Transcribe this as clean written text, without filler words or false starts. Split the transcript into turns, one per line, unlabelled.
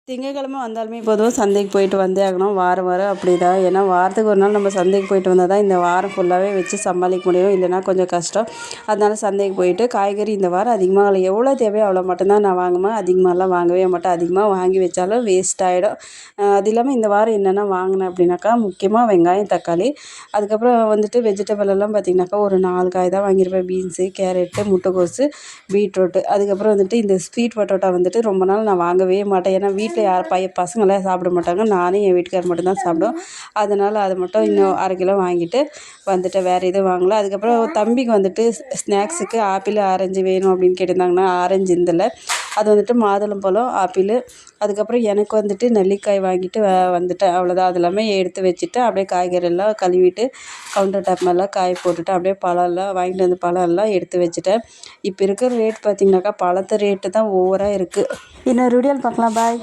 திங்கட்கிழமை வந்தாலுமே பொதுவாக சந்தைக்கு போயிட்டு வந்தே ஆகணும். வாரம் வாரம் அப்படி தான். ஏன்னா வாரத்துக்கு ஒரு நாள் நம்ம சந்தைக்கு போயிட்டு வந்தால் தான் இந்த வாரம் ஃபுல்லாகவே வச்சு சமாளிக்க முடியும். இல்லைன்னா கொஞ்சம் கஷ்டம். அதனால சந்தைக்கு போயிட்டு காய்கறி இந்த வாரம் அதிகமாக எவ்வளோ தேவையோ அவ்வளோ மட்டும்தான் நான் வாங்குவேன். அதிகமாகலாம் வாங்கவே மாட்டேன். அதிகமாக வாங்கி வச்சாலும் வேஸ்ட் ஆகிடும். அது இல்லாமல் இந்த வாரம் என்னென்ன வாங்கினேன் அப்படின்னாக்கா, முக்கியமாக வெங்காயம், தக்காளி, அதுக்கப்புறம் வந்துட்டு வெஜிடபிள் எல்லாம் பார்த்திங்கனாக்கா ஒரு 4 காய் தான் வாங்கியிருப்பேன். பீன்ஸு, கேரட்டு, முட்டைக்கோஸு, பீட்ரூட்டு, அதுக்கப்புறம் வந்துட்டு இந்த ஸ்வீட் பொட்டேட்டோ வந்துட்டு ரொம்ப நாள் நான் வாங்கவே மாட்டேன். ஏன்னா வீட்டில் யார் பசங்களாம் சாப்பிட மாட்டாங்க. நானும் என் வீட்டுக்காரர் மட்டும்தான் சாப்பிடுவோம். அதனால் அதை மட்டும் இன்னும் 1/2 கிலோ வாங்கிட்டு வந்துட்டு வேறு எதுவும் வாங்கல. அதுக்கப்புறம் தம்பிக்கு வந்துட்டு ஸ்நாக்ஸுக்கு ஆப்பிள், ஆரஞ்சு வேணும் அப்படின்னு கேட்டிருந்தாங்கன்னா, ஆரஞ்சு இருந்தில்ல, அது வந்துட்டு மாதுளம்பழம், ஆப்பிள், அதுக்கப்புறம் எனக்கு வந்துட்டு நெல்லிக்காய் வாங்கிட்டு வந்துட்டேன். அவ்வளோதான். அது எல்லாமே எடுத்து வச்சுட்டு அப்படியே காய்கறி எல்லாம் கழுவிட்டு கவுண்டர் டாப் மேலே காய போட்டுட்டு அப்படியே பழம் எல்லாம் வாங்கிட்டு வந்து பழம் எல்லாம் எடுத்து வச்சுட்டேன். இப்போ இருக்கிற ரேட் பார்த்திங்கனாக்கா பழத்து ரேட்டு தான் ஓவராக இருக்குது. இன்னொரு வீடியோவில் பார்க்கலாம். பாய்.